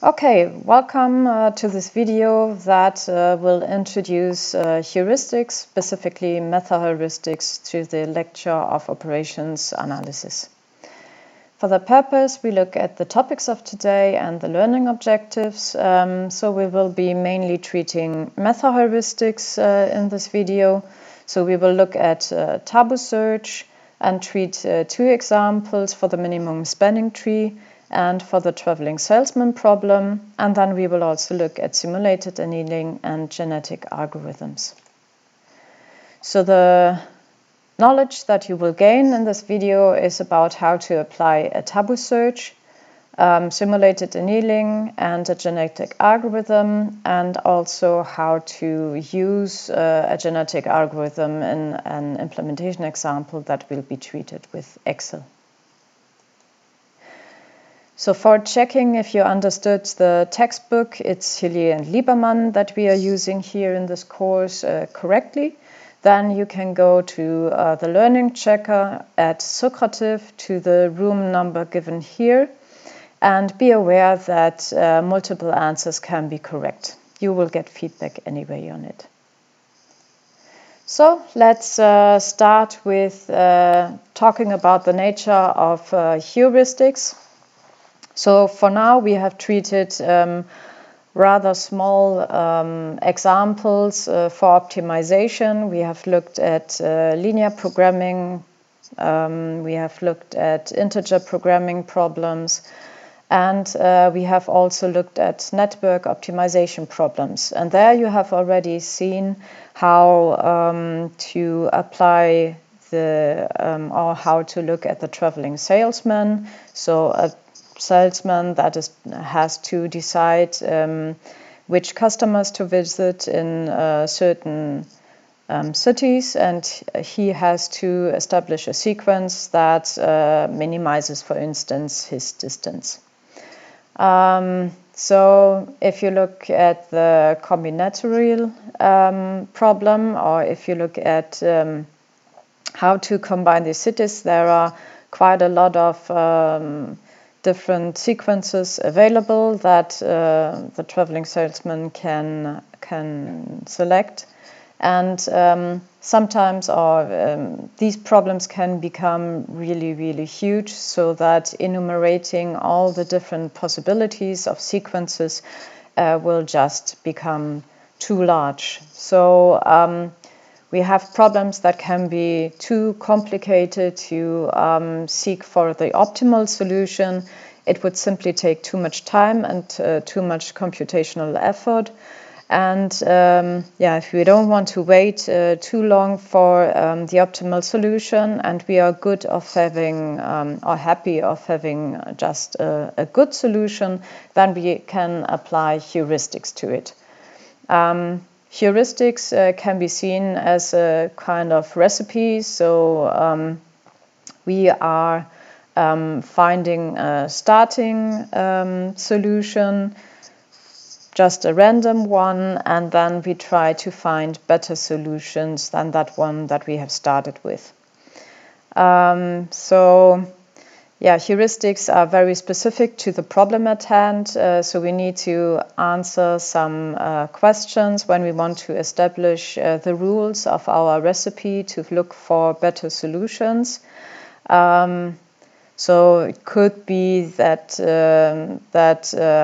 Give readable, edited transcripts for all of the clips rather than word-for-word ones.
Okay, welcome to this video that will introduce heuristics, specifically meta-heuristics, to the lecture of operations analysis. For that purpose, we look at the topics of today and the learning objectives. So we will be mainly treating meta-heuristics in this video. So we will look at tabu search and treat two examples for the minimum spanning tree and for the traveling salesman problem, and then we will also look at simulated annealing and genetic algorithms. So the knowledge that you will gain in this video is about how to apply a tabu search, simulated annealing and a genetic algorithm, and also how to use a genetic algorithm in an implementation example that will be treated with Excel. So for checking if you understood the textbook, it's Hillier and Lieberman that we are using here in this course correctly. Then you can go to the learning checker at Socrative to the room number given here, and be aware that multiple answers can be correct. You will get feedback anyway on it. So let's start with talking about the nature of heuristics. So for now, we have treated rather small examples for optimization. We have looked at linear programming, we have looked at integer programming problems, and we have also looked at network optimization problems. And there you have already seen how to apply the or how to look at the traveling salesman. So a salesman that has to decide which customers to visit in certain cities, and he has to establish a sequence that minimizes, for instance, his distance. So if you look at the combinatorial problem, or if you look at how to combine these cities, there are quite a lot of different sequences available that the traveling salesman can select, and sometimes these problems can become really huge, so that enumerating all the different possibilities of sequences will just become too large. So we have problems that can be too complicated to seek for the optimal solution. It would simply take too much time and too much computational effort. And if we don't want to wait too long for the optimal solution, and we are good of having or happy of having just a good solution, then we can apply heuristics to it. Heuristics can be seen as a kind of recipe. So we are finding a starting solution, just a random one, and then we try to find better solutions than that one that we have started with. Heuristics are very specific to the problem at hand, so we need to answer some questions when we want to establish the rules of our recipe to look for better solutions. So it could be that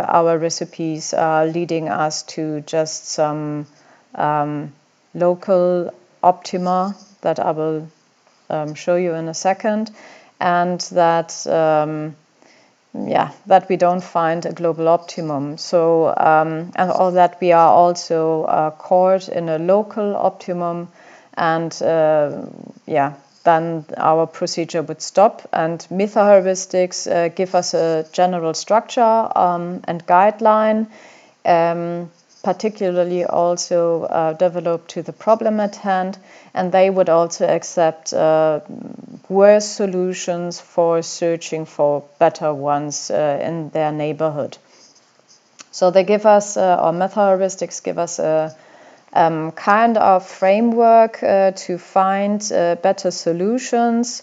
our recipes are leading us to just some local optima that I will show you in a second, and that we don't find a global optimum. So and all that we are also caught in a local optimum, and then our procedure would stop. And meta-heuristics give us a general structure and guideline, particularly also developed to the problem at hand, and they would also accept worse solutions for searching for better ones in their neighborhood. So they give us, or meta-heuristics give us a kind of framework to find better solutions.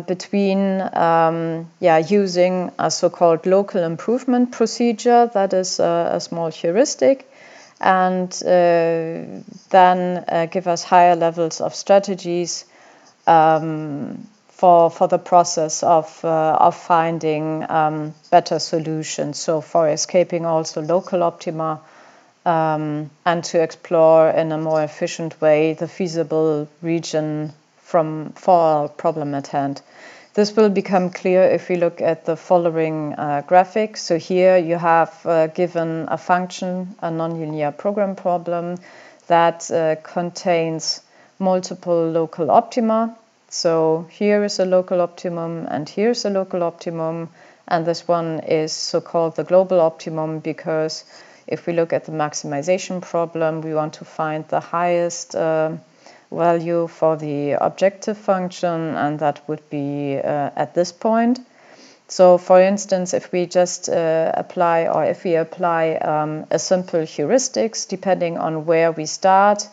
between using a so-called local improvement procedure, that is a small heuristic, and then give us higher levels of strategies for the process of finding better solutions. So for escaping also local optima, and to explore in a more efficient way the feasible region for our problem at hand. This will become clear if we look at the following graphic. So here you have given a function, a nonlinear program problem that contains multiple local optima. So here is a local optimum and here's a local optimum, and this one is so-called the global optimum because if we look at the maximization problem, we want to find the highest value for the objective function, and that would be at this point. So for instance, if we just apply a simple heuristics, depending on where we start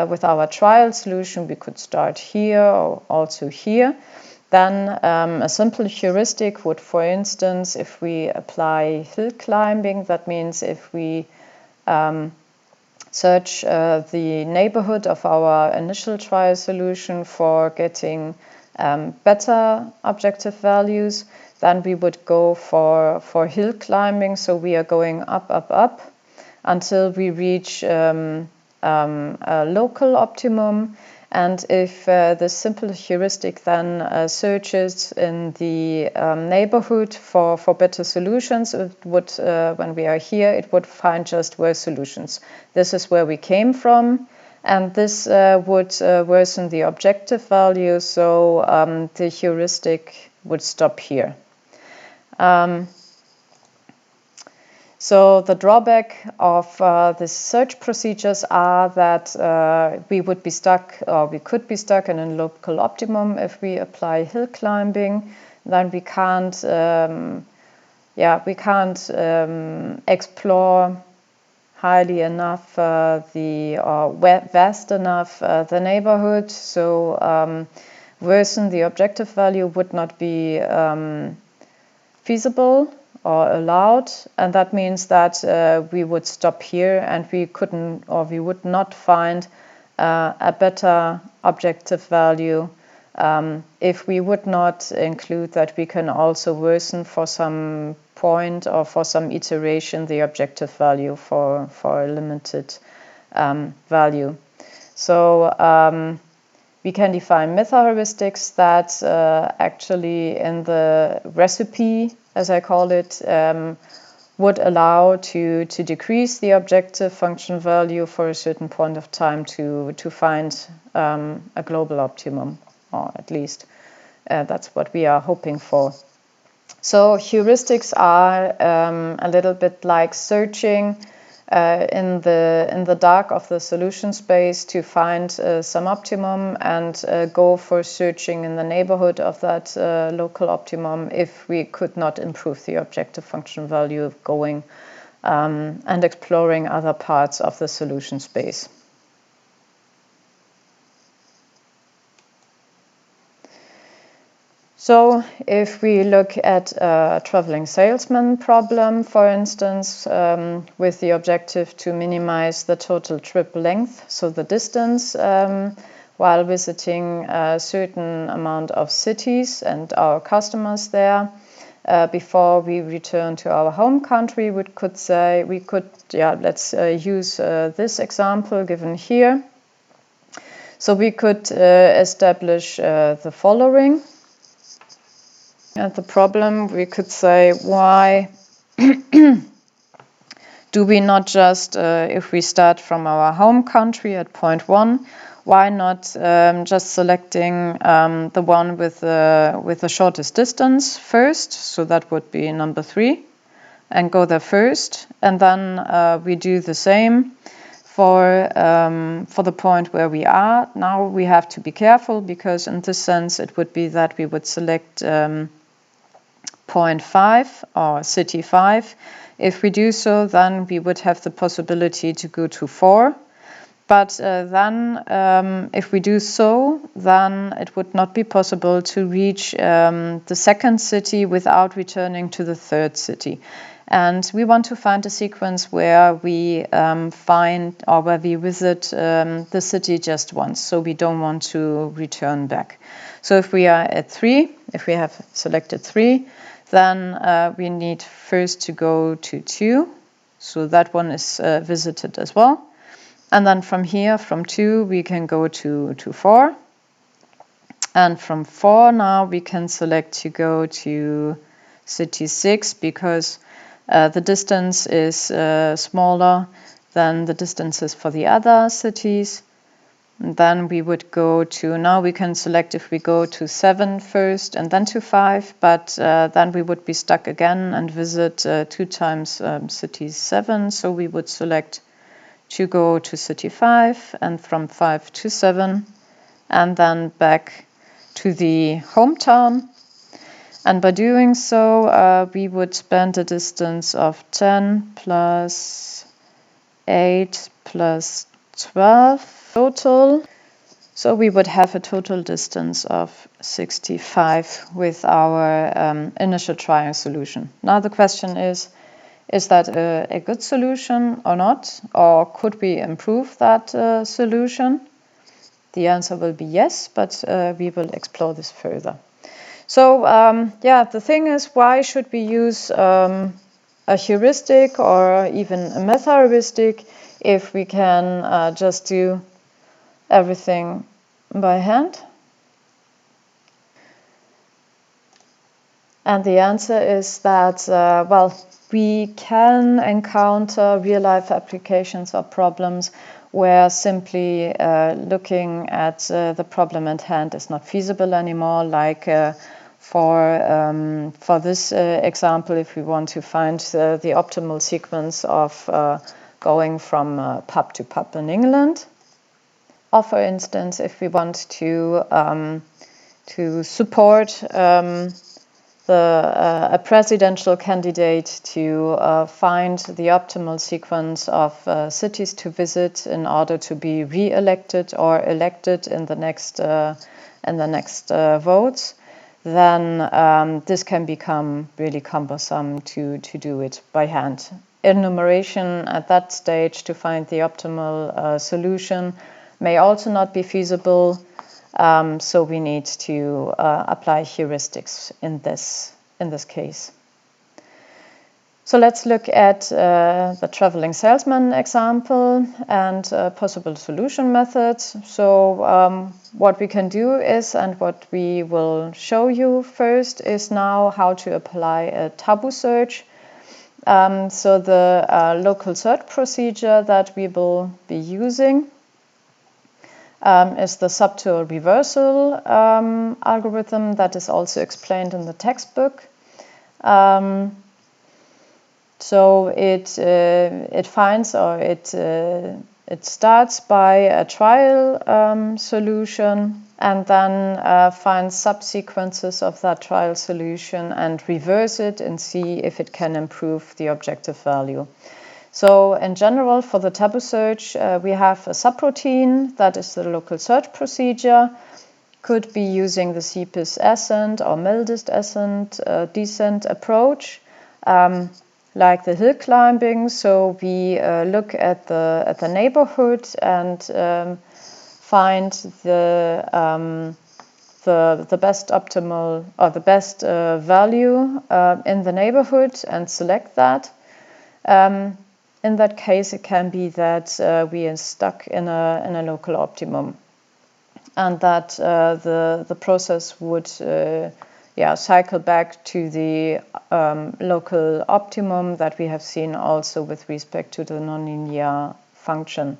with our trial solution, we could start here or also here. Then a simple heuristic would, for instance, if we apply hill climbing, that means if we search the neighborhood of our initial trial solution for getting better objective values, then we would go for hill climbing. So we are going up until we reach a local optimum. And if the simple heuristic then searches in the neighborhood for better solutions, it would, when we are here, it would find just worse solutions. This is where we came from, and this would worsen the objective value, so the heuristic would stop here. So the drawback of these search procedures are that we would be stuck, or we could be stuck in a local optimum if we apply hill climbing. Then we can't, explore highly enough vast enough the neighborhood. So worsen the objective value would not be feasible or allowed, and that means that we would stop here and we couldn't, or we would not find a better objective value if we would not include that we can also worsen for some point or for some iteration the objective value for a limited value. So we can define meta-heuristics that actually in the recipe, as I call it, would allow to decrease the objective function value for a certain point of time to find a global optimum, or at least that's what we are hoping for. So heuristics are a little bit like searching in the dark of the solution space to find some optimum and go for searching in the neighborhood of that local optimum if we could not improve the objective function value going and exploring other parts of the solution space. So if we look at a traveling salesman problem, for instance, with the objective to minimize the total trip length, so the distance, while visiting a certain amount of cities and our customers there, before we return to our home country, let's use this example given here. So we could establish the following. At the problem, we could say, why do we not just, if we start from our home country at point 1, why not just selecting the one with the shortest distance first? So that would be number 3, and go there first, and then we do the same for the point where we are. Now we have to be careful, because in this sense it would be that we would select point 5 or city 5. If we do so, then we would have the possibility to go to 4. But then if we do so, then it would not be possible to reach the second city without returning to the third city. And we want to find a sequence where we find or where we visit the city just once. So we don't want to return back. So if we are at 3, if we have selected 3, then we need first to go to 2. So that one is visited as well. And then from here, from 2, we can go to 4. And from 4 now we can select to go to city 6 because the distance is smaller than the distances for the other cities. And then we would go to, now we can select if we go to 7 first and then to 5, but then we would be stuck again and visit 2 times city 7. So we would select to go to city 5 and from 5 to 7 and then back to the hometown. And by doing so, we would spend a distance of 10 plus 8 plus 12 total. So we would have a total distance of 65 with our initial trial solution. Now the question is that a good solution or not? Or could we improve that solution? The answer will be yes, but we will explore this further. So the thing is, why should we use a heuristic or even a meta-heuristic if we can just do everything by hand? And the answer is that, we can encounter real-life applications or problems where simply looking at the problem at hand is not feasible anymore, like for this example, if we want to find the optimal sequence of going from pub to pub in England. Or for instance, if we want to support a presidential candidate to find the optimal sequence of cities to visit in order to be re-elected or elected in the next votes, then this can become really cumbersome to do it by hand. Enumeration at that stage to find the optimal solution may also not be feasible. So we need to apply heuristics in this case. So let's look at the traveling salesman example and possible solution methods. So what we can do is, and what we will show you first, is now how to apply a tabu search. So the local search procedure that we will be using is the subtool reversal algorithm that is also explained in the textbook. So it finds, or it starts by a trial solution and then finds subsequences of that trial solution and reverse it and see if it can improve the objective value. So in general, for the tabu search, we have a subroutine that is the local search procedure. Could be using the CPIS ascent or mildest ascent descent approach, like the hill climbing. So we look at the neighborhood and find the best optimal or the best value in the neighborhood and select that. In that case, it can be that we are stuck in a local optimum, and that the process would cycle back to the local optimum that we have seen also with respect to the nonlinear function.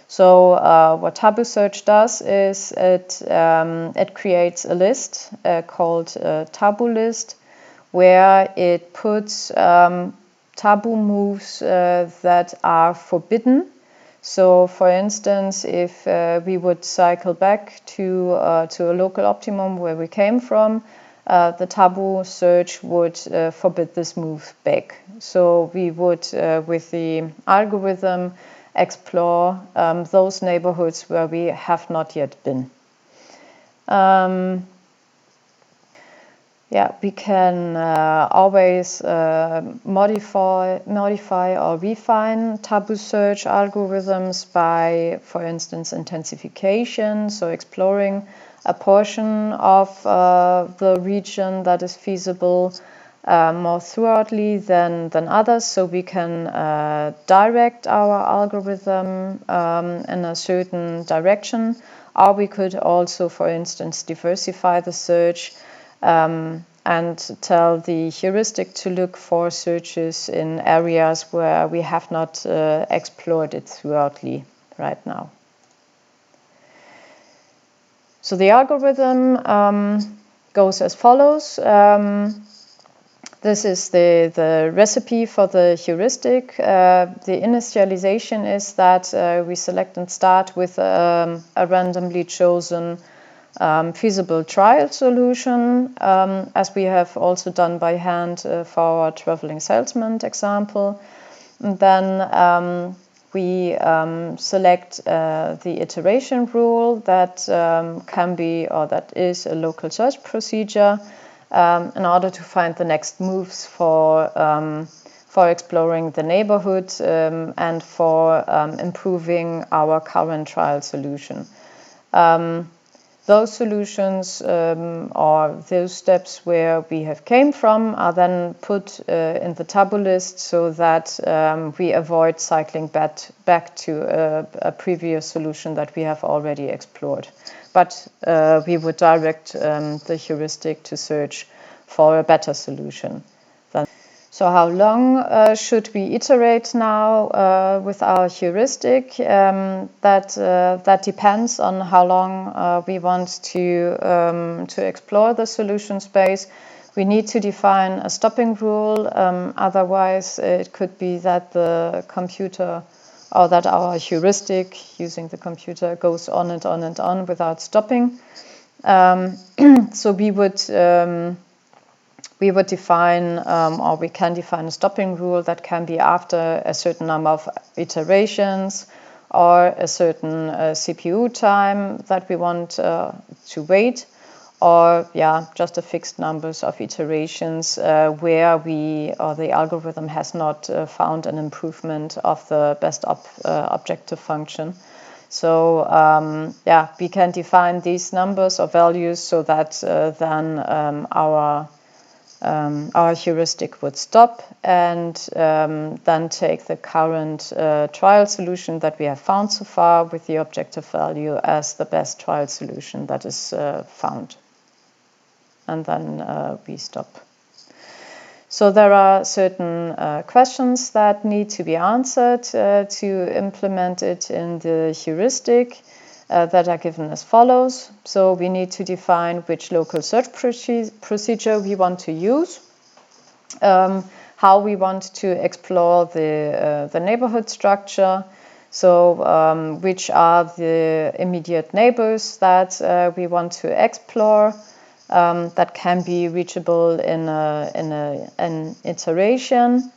So what tabu search does is it creates a list called a tabu list, where it puts tabu moves that are forbidden. So, for instance, if we would cycle back to a local optimum where we came from, the tabu search would forbid this move back. So we would, with the algorithm, explore those neighborhoods where we have not yet been. We can always modify or refine tabu search algorithms by, for instance, intensification, so exploring a portion of the region that is feasible more thoroughly than others, so we can direct our algorithm in a certain direction, or we could also, for instance, diversify the search and tell the heuristic to look for searches in areas where we have not explored it thoroughly right now. So the algorithm goes as follows. This is the recipe for the heuristic. The initialization is that we select and start with a randomly chosen feasible trial solution, as we have also done by hand for our traveling salesman example. And then we select the iteration rule that can be, or that is, a local search procedure in order to find the next moves for exploring the neighborhood and for improving our current trial solution. Those solutions or those steps where we have came from are then put in the tabu list so that we avoid cycling back to a previous solution that we have already explored. But we would direct the heuristic to search for a better solution. So how long should we iterate now with our heuristic? That depends on how long we want to explore the solution space. We need to define a stopping rule. Otherwise, it could be that the computer, or that our heuristic using the computer, goes on and on and on without stopping. So we would define, or we can define a stopping rule that can be after a certain number of iterations or a certain CPU time that we want to wait, or just a fixed numbers of iterations where the algorithm has not found an improvement of the best objective function. So we can define these numbers or values so that then our heuristic would stop and then take the current trial solution that we have found so far with the objective value as the best trial solution that is found. And then we stop. So there are certain questions that need to be answered to implement it in the heuristic. That are given as follows. So we need to define which local search procedure we want to use, how we want to explore the neighborhood structure, so which are the immediate neighbors that we want to explore, that can be reachable in an iteration,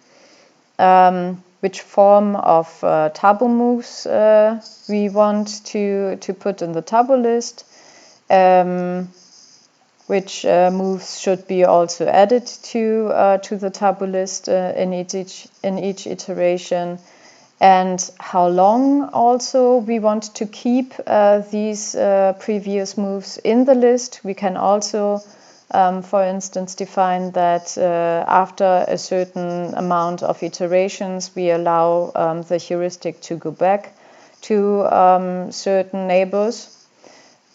which form of tabu moves we want to put in the tabu list, which moves should be also added to the tabu list in each iteration, and how long also we want to keep these previous moves in the list. We can also for instance, define that after a certain amount of iterations, we allow the heuristic to go back to certain neighbors.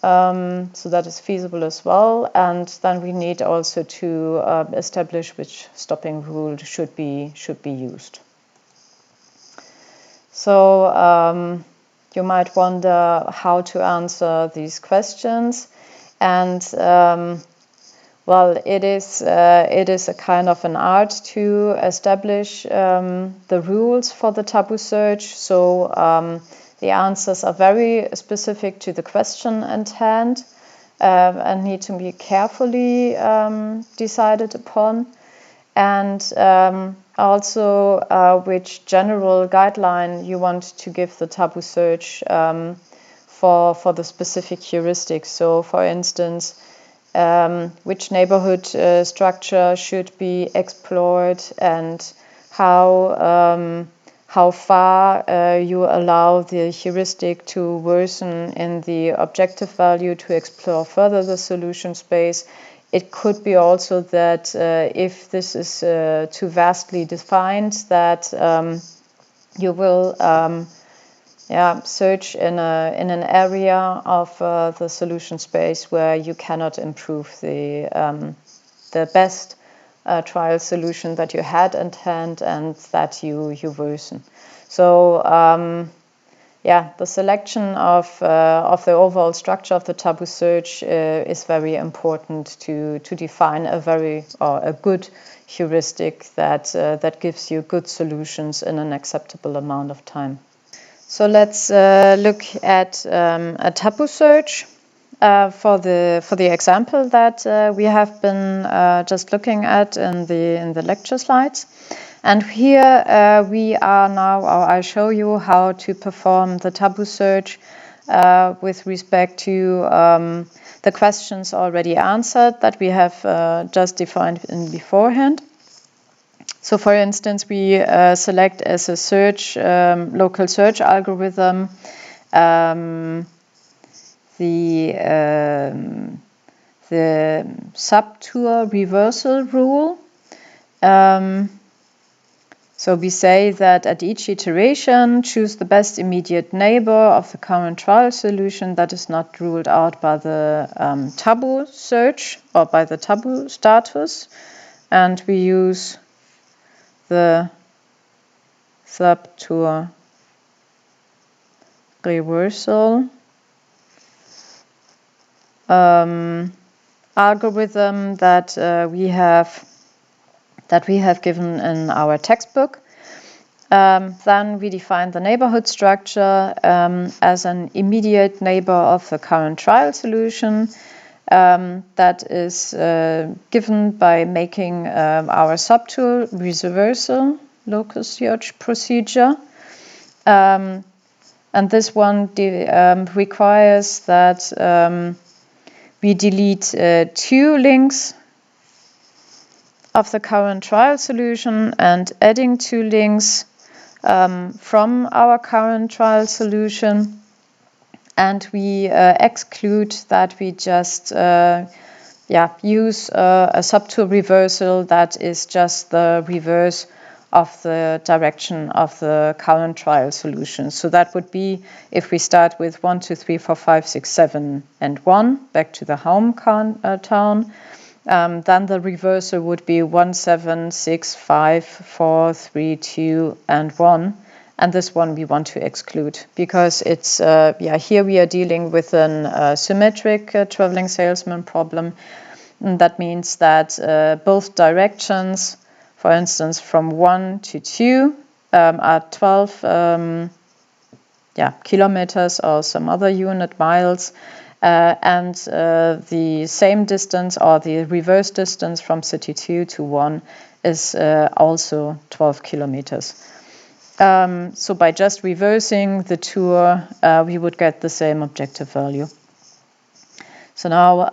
So that is feasible as well. And then we need also to establish which stopping rule should be used. So you might wonder how to answer these questions. And well, it is a kind of an art to establish the rules for the tabu search. So the answers are very specific to the question at hand and need to be carefully decided upon. and also which general guideline you want to give the tabu search for the specific heuristics. So, for instance, which neighborhood structure should be explored, and how far you allow the heuristic to worsen in the objective value to explore further the solution space. It could be also that if this is too vastly defined, that you will search in an area of the solution space where you cannot improve the best trial solution that you had at hand, and that you worsen. So the selection of the overall structure of the tabu search is very important to define a good heuristic that gives you good solutions in an acceptable amount of time. So let's look at a tabu search for the example that we have been just looking at in the lecture slides. And here we are now, or I'll show you how to perform the tabu search with respect to the questions already answered that we have just defined in beforehand. So, for instance, we select as a search local search algorithm the subtour reversal rule. So we say that at each iteration, choose the best immediate neighbor of the current trial solution that is not ruled out by the tabu search or by the tabu status. And we use the subtour reversal algorithm that we have given in our textbook. Then we define the neighborhood structure as an immediate neighbor of the current trial solution. That is given by making our subtour reversal local search procedure. And this one requires that we delete 2 links of the current trial solution and adding 2 links from our current trial solution. And we exclude that we just use a subtour reversal that is just the reverse of the direction of the current trial solution. So that would be if we start with 1, 2, 3, 4, 5, 6, 7, and 1 back to the home town. Then the reversal would be 1, 7, 6, 5, 4, 3, 2, and 1. And this one we want to exclude because it's here we are dealing with an symmetric traveling salesman problem. And that means that both directions, for instance, from 1 to 2 are 12 kilometers or some other unit miles. And the same distance or the reverse distance from city 2 to 1 is also 12 kilometers. So by just reversing the tour, we would get the same objective value. So now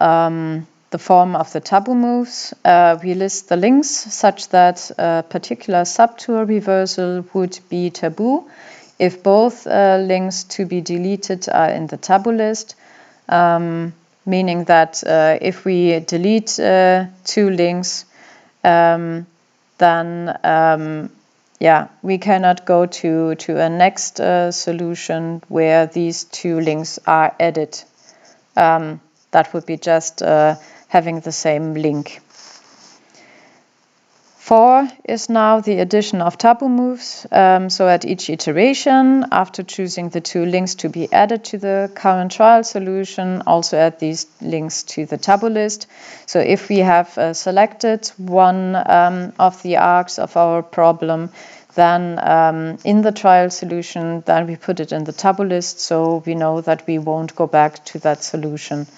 the form of the tabu moves, we list the links such that a particular subtour reversal would be tabu if both links to be deleted are in the tabu list. Meaning that if we delete 2 links, then we cannot go to a next solution where these 2 links are added. That would be just having the same link. 4 is now the addition of tabu moves. So at each iteration, after choosing the 2 links to be added to the current trial solution, also add these links to the tabu list. So if we have selected one of the arcs of our problem, then in the trial solution, then we put it in the tabu list, so we know that we won't go back to that solution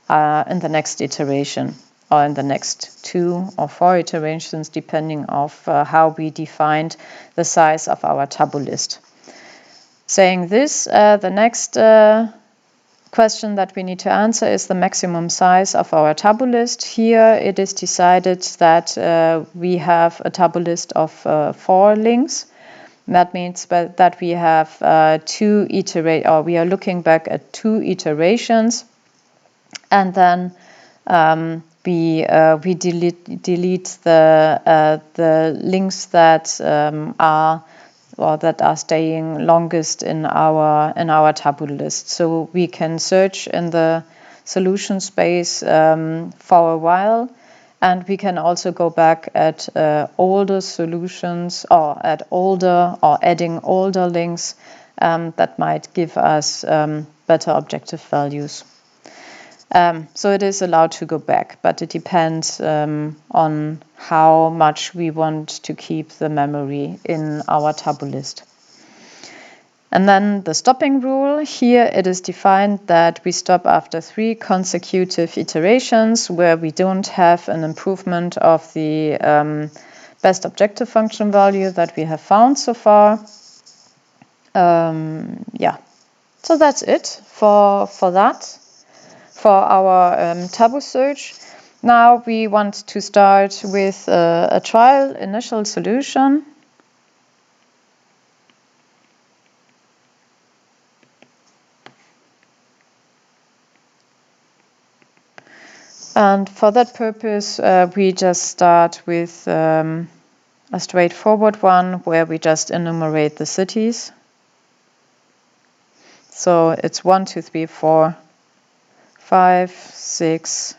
in the next iteration. or in the next 2 or 4 iterations, depending of how we defined the size of our tabu list. Saying this, the next question that we need to answer is the maximum size of our tabu list. Here it is decided that we have a tabu list of 4 links. That means that we have we are looking back at 2 iterations, and then we delete the links that are staying longest in our tabu list. So we can search in the solution space for a while, and we can also go back at older solutions, or at older or adding older links that might give us better objective values. So it is allowed to go back, but it depends on how much we want to keep the memory in our tabu list. And then the stopping rule. Here it is defined that we stop after 3 consecutive iterations where we don't have an improvement of the best objective function value that we have found so far. So that's it for that. For our tabu search. Now we want to start with a trial initial solution. And for that purpose, we just start with a straightforward one where we just enumerate the cities. So it's 1, 2, 3, 4, 5, 6,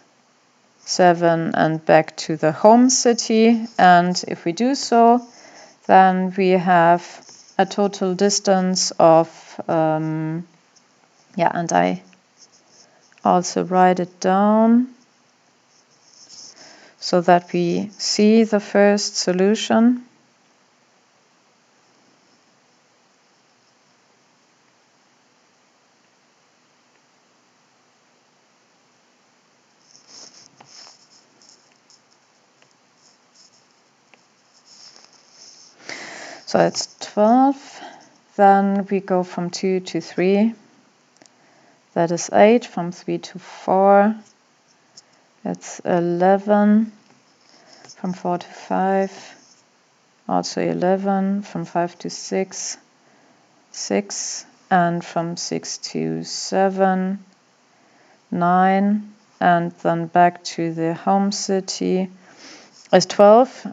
7, and back to the home city. And if we do so, then we have a total distance of, and I also write it down so that we see the first solution. So it's 12, then we go from 2 to 3, that is 8, from 3 to 4, that's 11, from 4 to 5, also 11, from 5 to 6, 6, and from 6 to 7, 9, and then back to the home city is 12.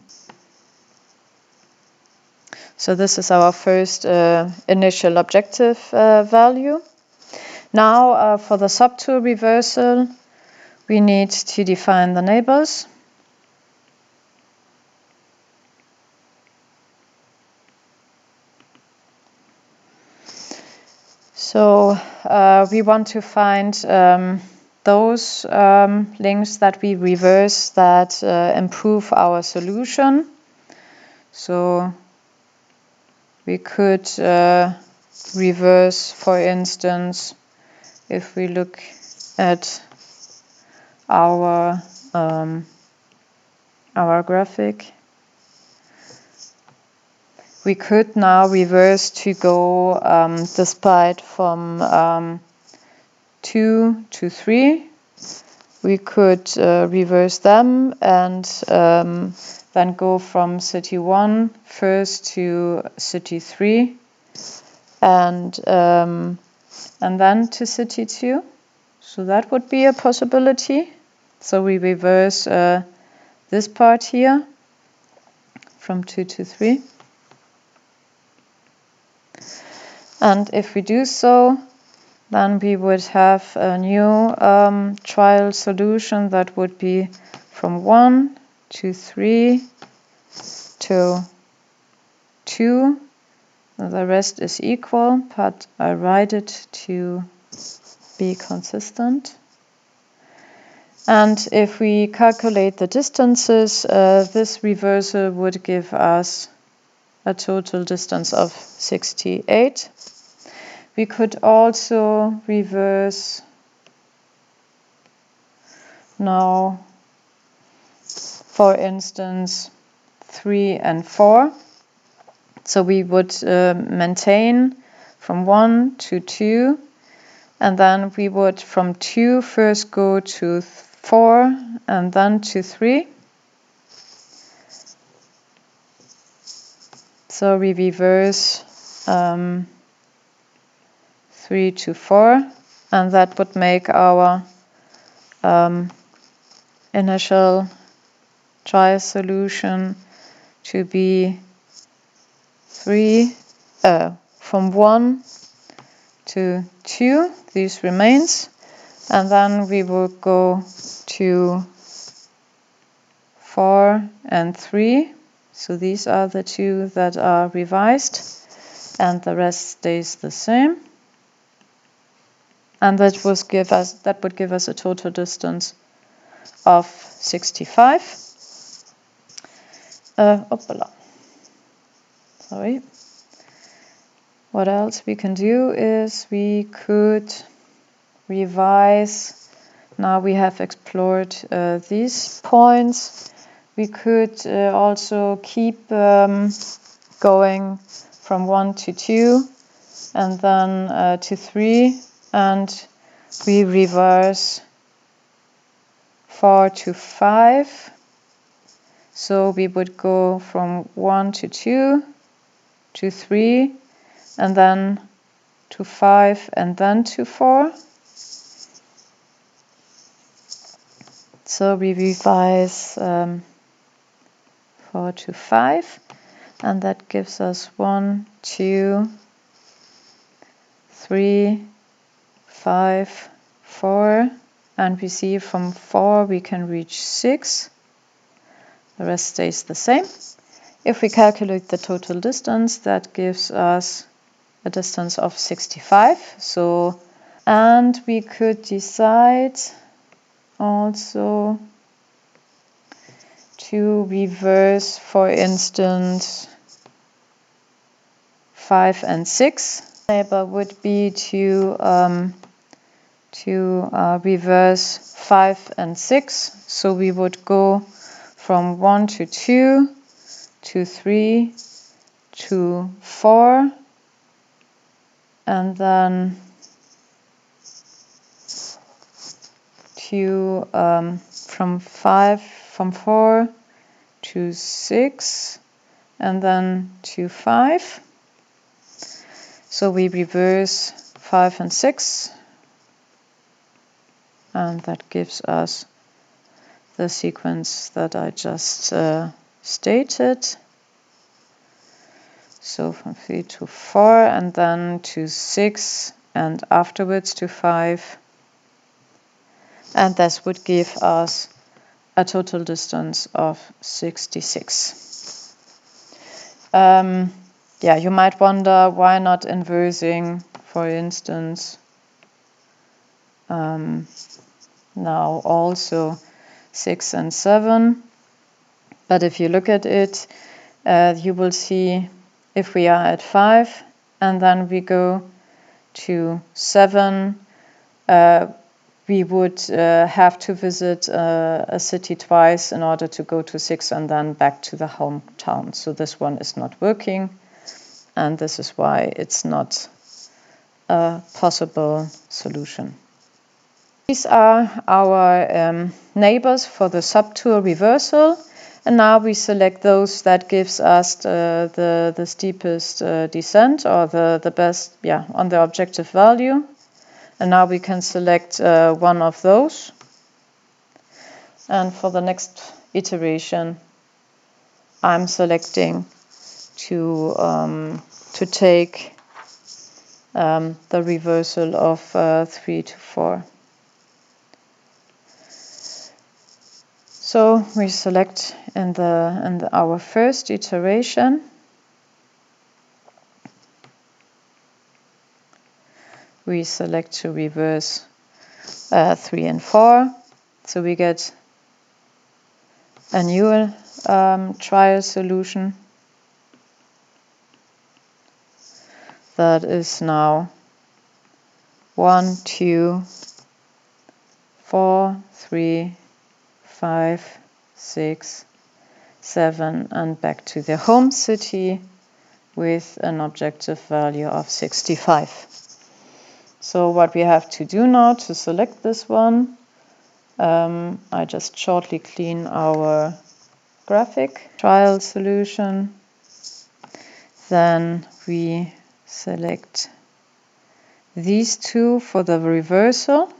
So this is our first initial objective value. Now for the subtool reversal, we need to define the neighbors. So we want to find those links that we reverse that improve our solution. So we could reverse, for instance, if we look at our graphic, we could now reverse to go despite from 2 to 3. We could reverse them and then go from city 1 first to city 3 and then to city 2. So that would be a possibility. So we reverse this part here from 2 to 3. And if we do so, then we would have a new trial solution that would be from 1 to 3 to 2. The rest is equal, but I write it to be consistent. And if we calculate the distances, this reversal would give us a total distance of 68. We could also reverse now for instance, 3 and 4. So we would maintain from 1 to 2, and then we would from 2 first go to 4 and then to 3. So we reverse 3 to 4, and that would make our initial trial solution to be 3 from 1 to 2. This remains, and then we will go to 4 and 3. So these are the two that are revised, and the rest stays the same. And that would give us a total distance of 65. Sorry. What else we can do is we could revise. Now we have explored these points. We could also keep going from 1 to 2 and then to 3, and we reverse 4 to 5. So we would go from 1 to 2 to 3 and then to 5 and then to 4. So we revise 4 to 5, and that gives us 1, 2, 3, 5, 4, and we see from 4 we can reach 6. The rest stays the same. If we calculate the total distance, that gives us a distance of 65. So, and we could decide also to reverse, for instance, 5 and 6. Neighbor would be to reverse 5 and 6. So we would go from 1 to 2 to 3 to 4, and then to from 4 to 6, and then to 5. So we reverse 5 and 6, and that gives us the sequence that I just stated. So from 3 to 4, and then to 6, and afterwards to 5. And this would give us a total distance of 66. Yeah, you might wonder why not inversing, for instance, now also 6 and 7. But if you look at it, you will see if we are at 5 and then we go to 7, we would have to visit a city twice in order to go to 6 and then back to the hometown. So this one is not working, and this is why it's not a possible solution. These are our neighbors for the subtour reversal, and now we select those that gives us the steepest descent, or the best, on the objective value. And now we can select one of those. And for the next iteration, I'm selecting to take the reversal of 3 to 4. So we select in our first iteration. We select to reverse 3 and 4. So we get a new trial solution that is now 1, 2, 4, 3, 5, 6, 7, and back to the home city with an objective value of 65. So what we have to do now to select this one, I just shortly clean our graphic trial solution. Then we select these two for the reversal,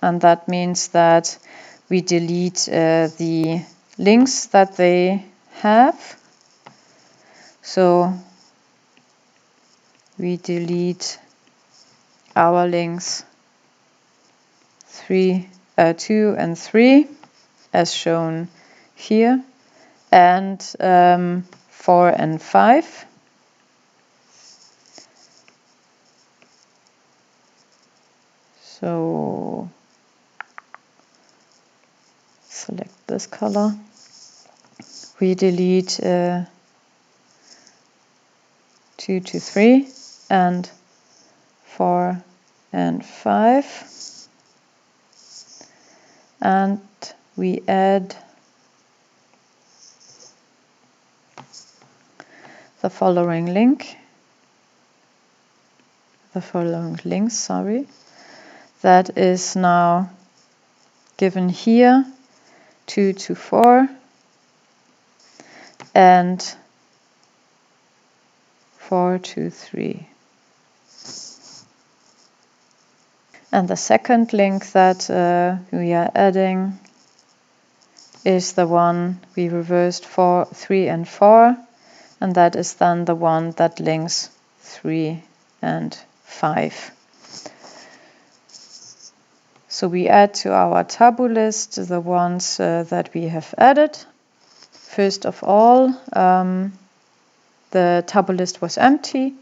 and that means that we delete the links that they have. So we delete our links 2 and 3 as shown here, and 4 and 5. So select this color. We delete 2 to 3 and 4 and 5. And we add the following links, sorry. That is now given here, 2 to 4 and 4 to 3. And the second link that we are adding is the one we reversed for 3 and 4, and that is then the one that links 3 and 5. So we add to our tabu list the ones that we have added. First of all, the tabu list was empty,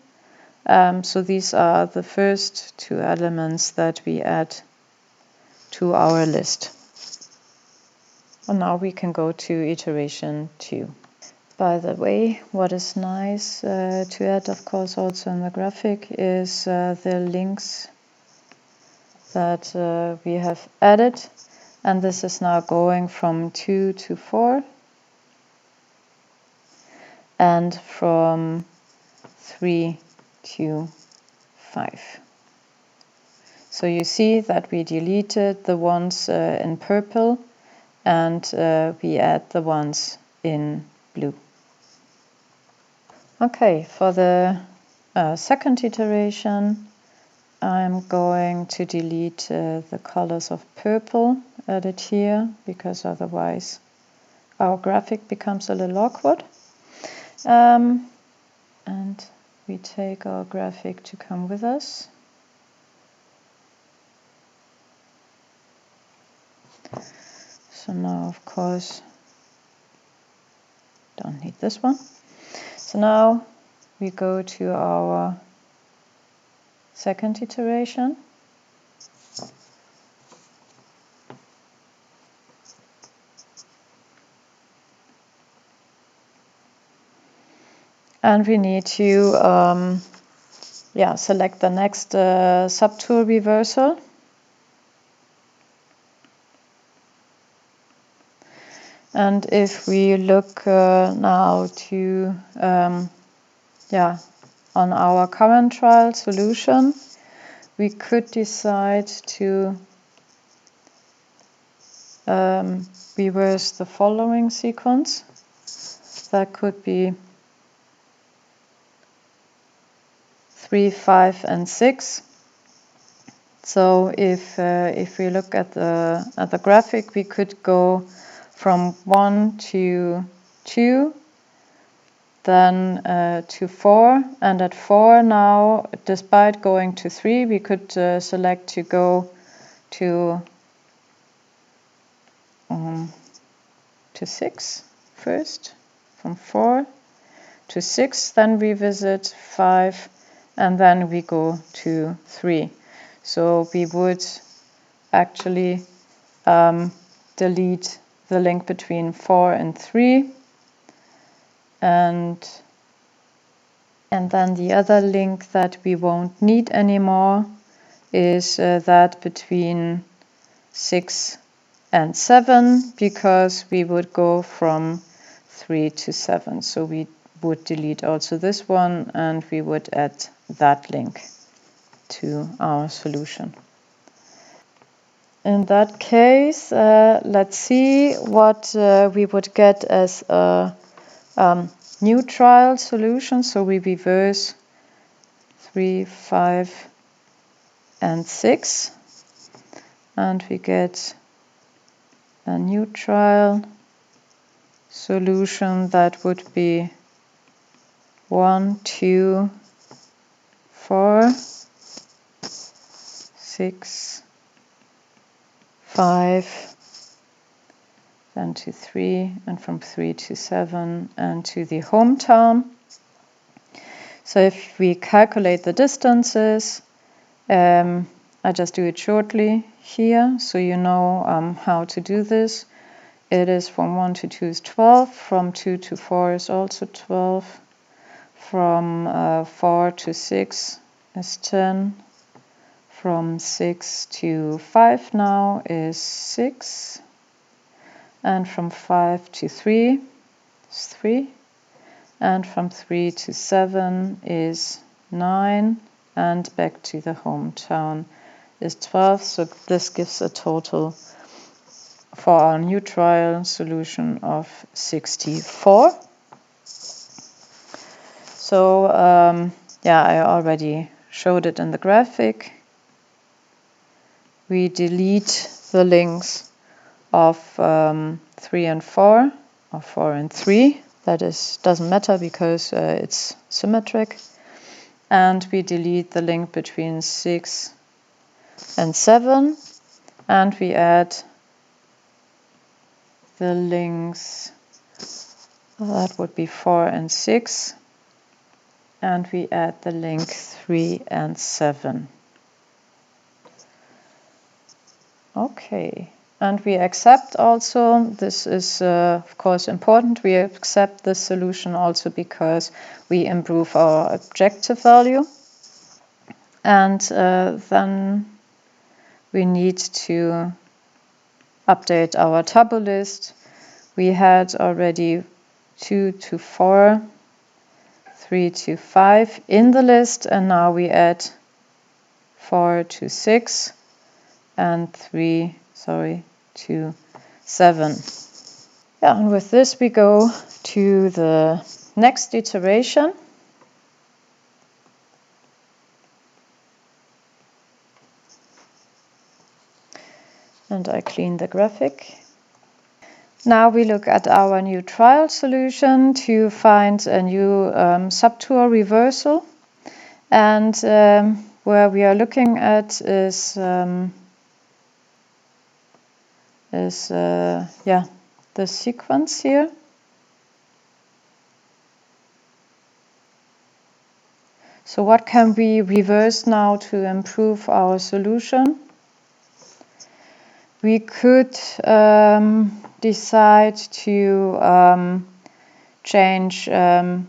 so these are the first 2 elements that we add to our list. And now we can go to iteration 2. By the way, what is nice to add, of course, also in the graphic is the links that we have added, and this is now going from 2 to 4 and from 3 to 5. So you see that we deleted the ones in purple and we add the ones in blue. Okay, for the second iteration, I'm going to delete the colors of purple added here, because otherwise our graphic becomes a little awkward. And we take our graphic to come with us. So now, of course, don't need this one. So now we go to our second iteration. And we need to select the next subtool reversal. And if we look now to on our current trial solution, we could decide to reverse the following sequence. That could be 3, 5, and 6. So if we look at the graphic, we could go from 1 to 2, then to 4, and at 4 now, despite going to 3, we could select to go to 6 first, from 4 to 6, then we visit 5, and then we go to 3. So we would actually delete the link between 4 and 3, and then the other link that we won't need anymore is that between 6 and 7, because we would go from 3 to 7. So we would delete also this one, and we would add that link to our solution. In that case, let's see what we would get as a neutral solution. So we reverse 3, 5, and 6, and we get a neutral solution that would be 1, 2, 4, 6, 5, then to 3, and from 3 to 7, and to the hometown. So if we calculate the distances, I just do it shortly here, so you know how to do this. It is from 1 to 2 is 12, from 2 to 4 is also 12, from 4 to 6 is 10, from 6 to 5 now is 6, and from 5 to 3 is 3, and from 3 to 7 is 9, and back to the hometown is 12. So this gives a total for our neutral solution of 64. So yeah, I already showed it in the graphic. We delete the links of 3 and 4, or 4 and 3. That doesn't matter because it's symmetric. And we delete the link between 6 and 7. And we add the links, that would be 4 and 6. And we add the link 3 and 7. Okay. And we accept also, this is of course important, we accept this solution also because we improve our objective value. And then we need to update our tabu list. We had already 2 to 4, 3 to 5 in the list, and now we add 4 to 6 and 3 to 7. Yeah, and with this we go to the next iteration. And I clean the graphic. Now we look at our new trial solution to find a new subtour reversal. And where we are looking at is the sequence here. So what can we reverse now to improve our solution? We could decide to change the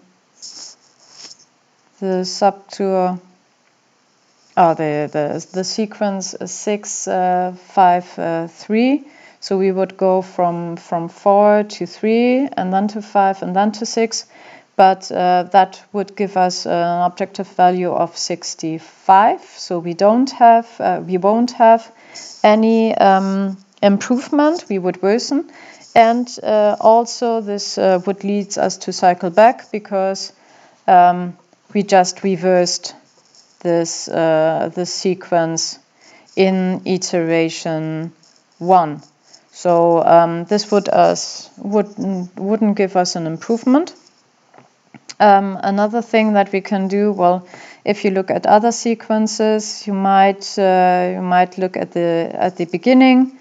subtour, the sequence 6, 5, 3. So we would go from 4 to 3, and then to 5, and then to 6. But that would give us an objective value of 65. So we won't have any improvement. We would worsen. And also this would lead us to cycle back because we just reversed this sequence in iteration 1. So this wouldn't give us an improvement. Another thing that we can do, well, if you look at other sequences, you might look at the beginning.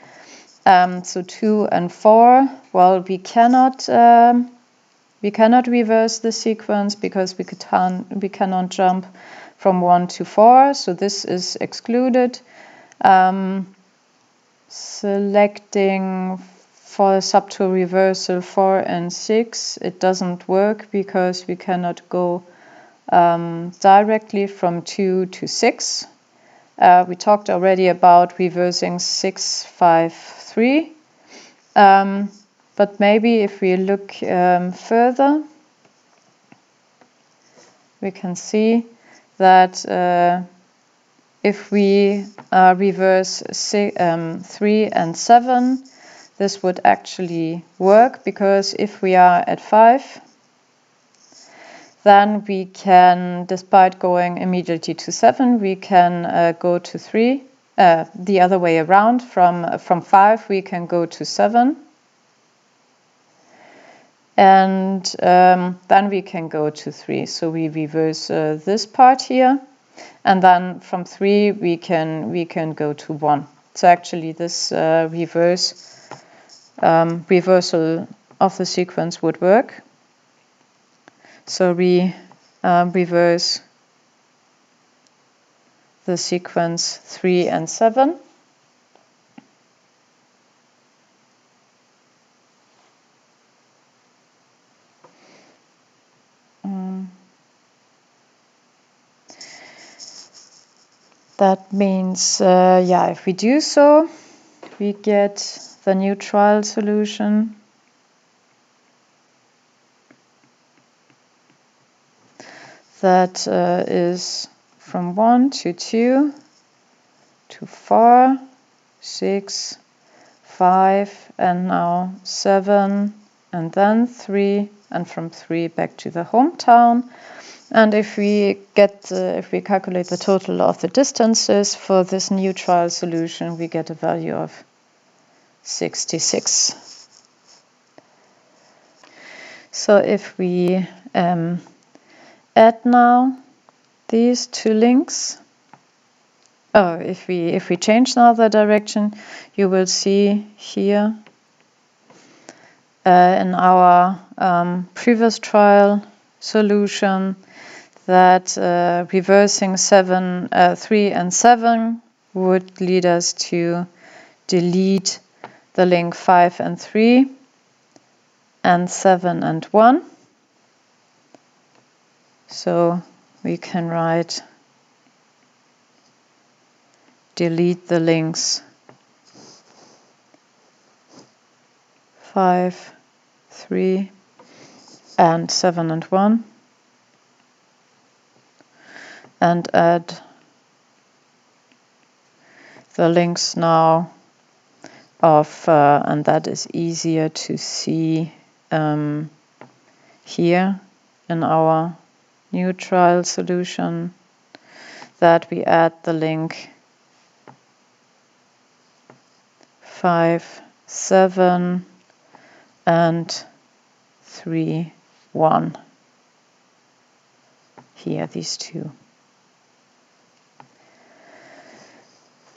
So 2 and 4. Well, we cannot reverse the sequence because we cannot jump from 1 to 4. So this is excluded. Selecting for subtour reversal 4 and 6, it doesn't work because we cannot go directly from 2 to 6. We talked already about reversing 6, 5, 3. but maybe if we look further, we can see that if we reverse 3 and 7, this would actually work, because if we are at 5, then we can, despite going immediately to 7, we can go to 3. The other way around, from 5 we can go to 7. And then we can go to 3. So we reverse this part here. And then from 3 we can go to 1. So actually this reversal of the sequence would work. So we reverse the sequence 3 and 7. That means, if we do so, we get the new trial solution. That is from 1 to 2 to 4, 6, 5, and now 7, and then 3, and from 3 back to the hometown. And if we calculate the total of the distances for this new trial solution, we get a value of 66. So if we add now these two links, if we change now the direction, you will see here in our previous trial solution that reversing 3 and 7 would lead us to delete the link 5 and 3 and 7 and 1. So we can write delete the links 5, 3, and 7 and 1, and add the links now of, and that is easier to see here in our new trial solution, that we add the link 5, 7, and 3, 1. Here, these two.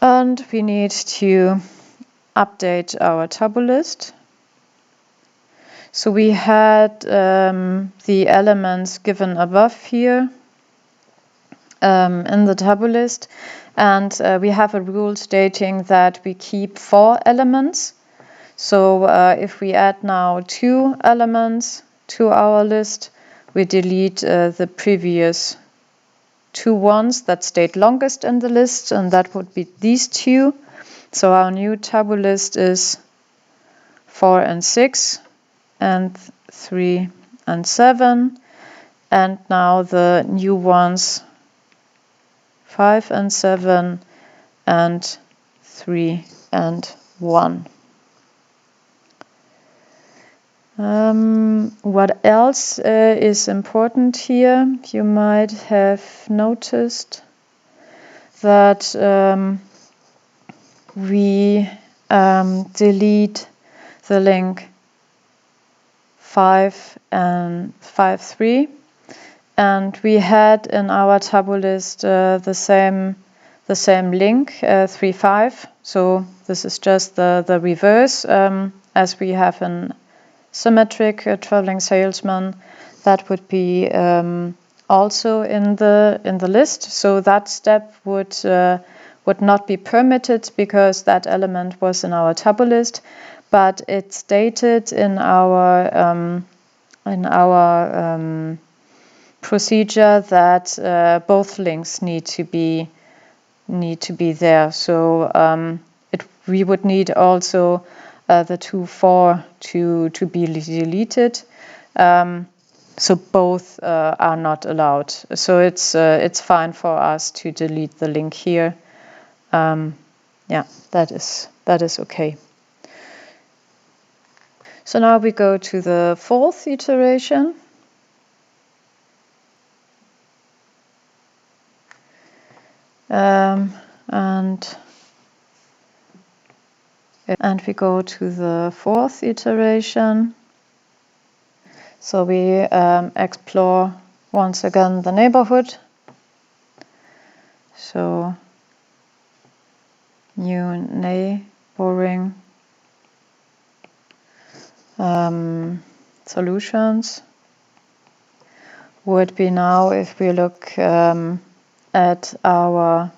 And we need to update our tabu list. So we had the elements given above here in the tabu list, and we have a rule stating that we keep 4 elements. So if we add now 2 elements to our list, we delete the previous 2 ones that stayed longest in the list, and that would be these 2. So our new tabu list is 4 and 6, and 3 and 7, and now the new ones 5 and 7, and 3 and 1. What else is important here? You might have noticed that we delete the link 5 and 5, 3, and we had in our tabu list the same link 3, 5. So this is just the reverse, as we have an symmetric traveling salesman. That would be also in the list. So that step would not be permitted because that element was in our tabu list, but it's stated in our procedure that both links need to be there. So we would need also the 2, 4 to be deleted. So both are not allowed. So it's fine for us to delete the link here. Yeah, that is okay. So now we go to the 4th iteration. And we go to the 4th iteration. So we explore once again the neighborhood. So new neighboring solutions would be now, if we look at our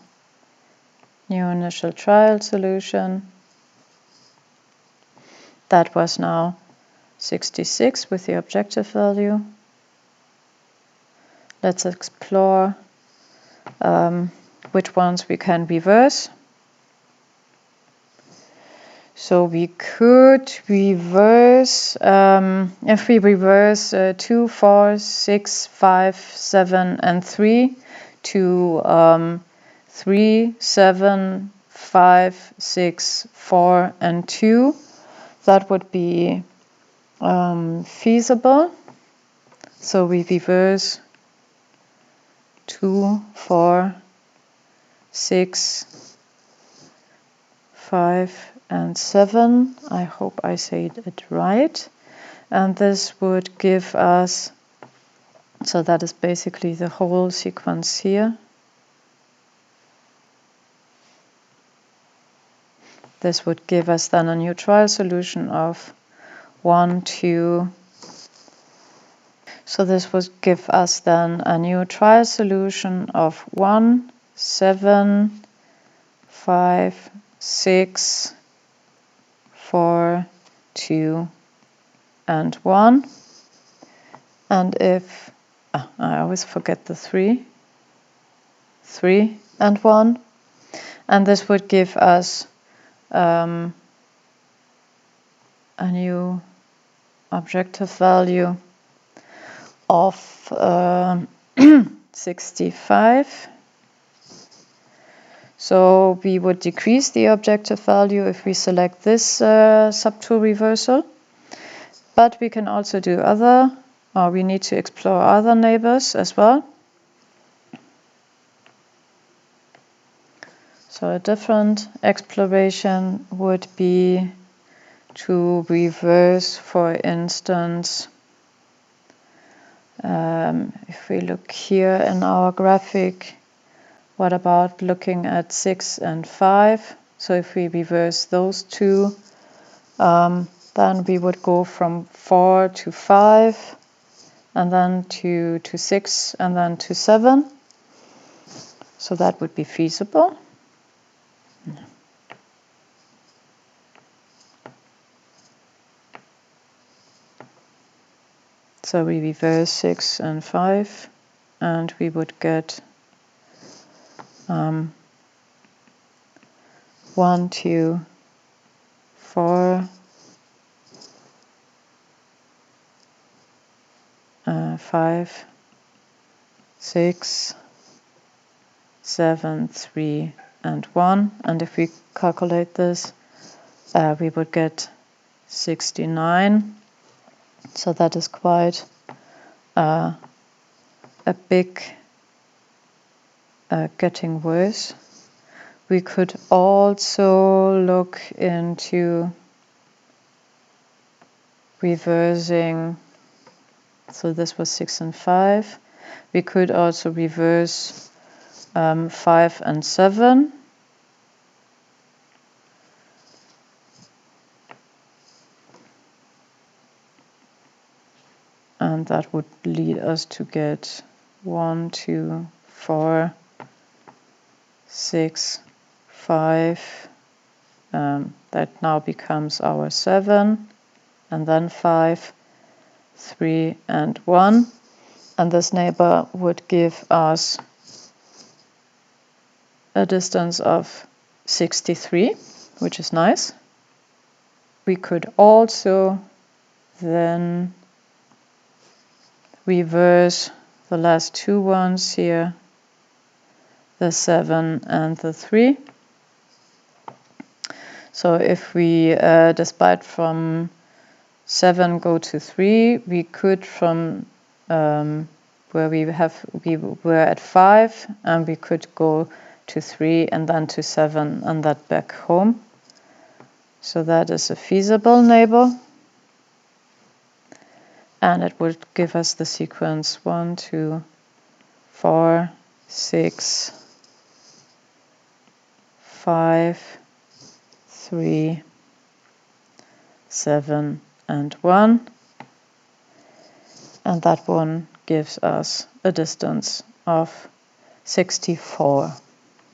new initial trial solution, that was now 66 with the objective value. Let's explore which ones we can reverse. So we could reverse, if we reverse 2, 4, 6, 5, 7, and 3 to 3, 7, 5, 6, 4, and 2, that would be feasible. So we reverse 2, 4, 6, 5, and 7. I hope I said it right. And this would give us, so that is basically the whole sequence here. This would give us then a new trial solution of 1, 2. So this would give us then a new trial solution of 1, 7, 5, 6, 4, 2, and 1. And if, I always forget the 3, 3 and 1. And this would give us a new objective value of 65. So we would decrease the objective value if we select this sub2 reversal. But we can also do other, or we need to explore other neighbors as well. So a different exploration would be to reverse, for instance, if we look here in our graphic, what about looking at 6 and 5? So if we reverse those two, then we would go from 4 to 5, and then to 6, and then to 7. So that would be feasible. So we reverse 6 and 5, and we would get 1, 2, 4, 5, 6, 7, 3, and 1. And if we calculate this, we would get 69. So that is quite a big getting worse. We could also look into reversing, so this was 6 and 5. We could also reverse 5 and 7. And that would lead us to get 1, 2, 4, 6, 5. That now becomes our 7, and then 5, 3, and 1. And this neighbor would give us a distance of 63, which is nice. we could also then reverse the last two ones here, the 7 and the 3. So if we, despite from 7 go to 3, we could from where we were at 5, and we could go to 3 and then to 7 and that back home. So that is a feasible neighbor. And it would give us the sequence 1, 2, 4, 6, 5, 3, 7, and 1. And that one gives us a distance of 64.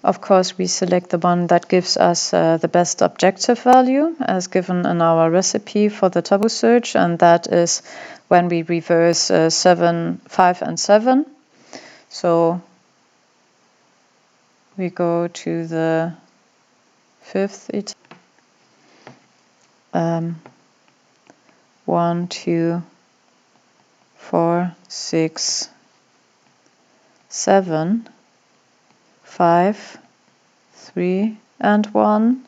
Of course, we select the one that gives us the best objective value as given in our recipe for the tabu search, and that is when we reverse 7, 5, and 7. So we go to the 5th iteration. 1, 2, 4, 6, 7, 5, 3, and 1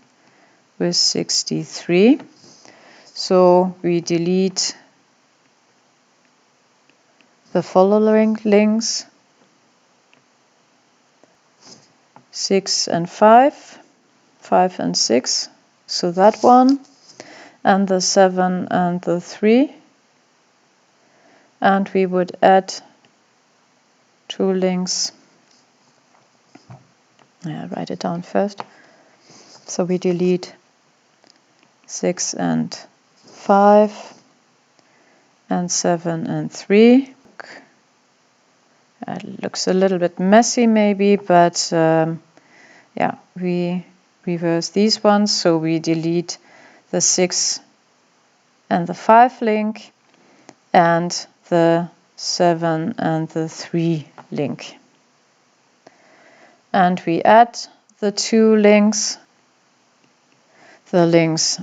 with 63. So we delete the following links: 6 and 5, 5 and 6, so that one, and the 7 and the 3. And we would add 2 links. Write it down first. So we delete 6 and 5 and 7 and 3. It looks a little bit messy maybe, but yeah, we reverse these ones. So we delete the 6 and the 5 link and the 7 and the 3 link. And we add the 2 links. The links,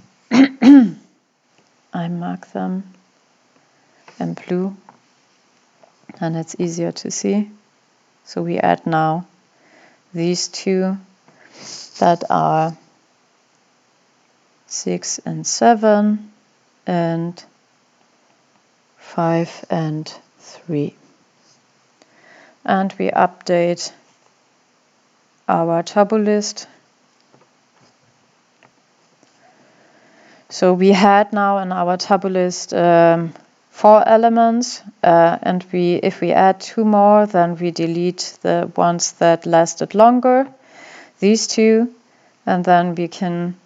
I mark them in blue, and it's easier to see. So we add now these 2 that are 6 and 7 and 5 and 3. And we update our tabu list. So we had now in our tabu list 4 elements, and if we add 2 more, then we delete the ones that lasted longer, these 2, and then we can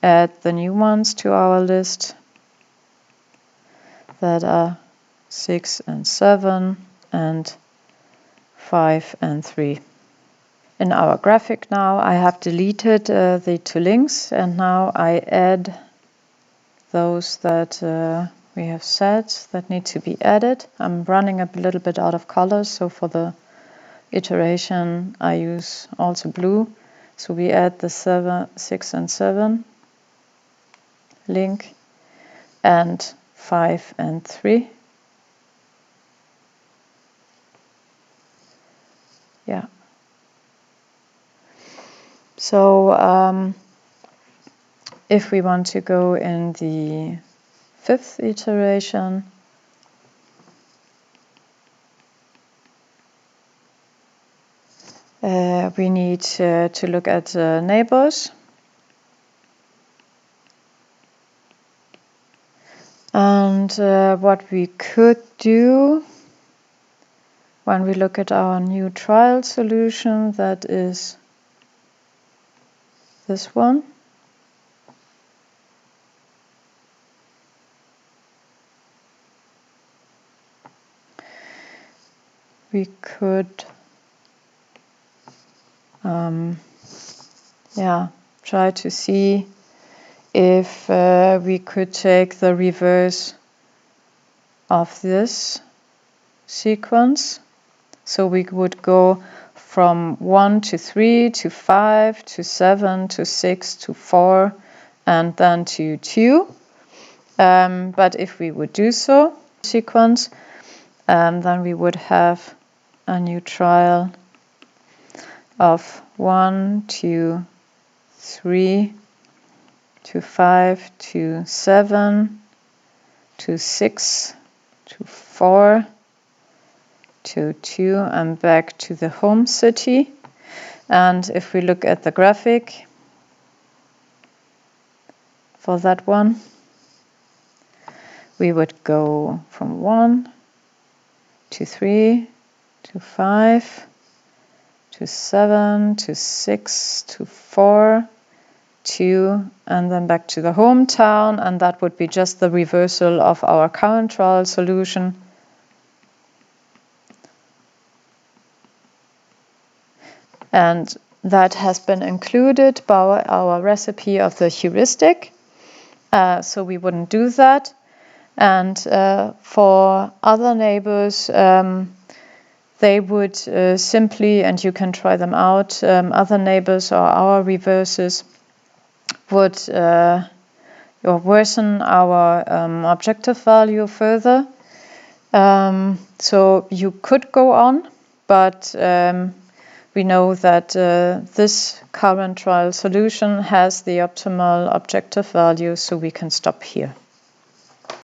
add the new ones to our list that are 6 and 7 and 5 and 3. In our graphic now, I have deleted the 2 links, and now I add those that we have set that need to be added. I'm running a little bit out of colors, so for the iteration I use also blue. So we add the 6 and 7 link and 5 and 3. Yeah. So if we want to go in the 5th iteration, we need to look at neighbors. And what we could do when we look at our new trial solution, that is this one. We could try to see if we could take the reverse of this sequence. So we would go from 1 to 3 to 5 to 7 to 6 to 4 and then to 2. But if we would do so, sequence, then we would have a new trial of 1 to 3 to 5 to 7 to 6 to 4 to 2 and back to the home city. And if we look at the graphic for that one, we would go from 1 to 3 to 5 to 7 to 6 to 4 2 and then back to the hometown, and that would be just the reversal of our current trial solution. And that has been included by our recipe of the heuristic, so we wouldn't do that. And for other neighbors, they would simply, and you can try them out, other neighbors or our reverses would worsen our objective value further. So you could go on, but we know that this current trial solution has the optimal objective value, so we can stop here.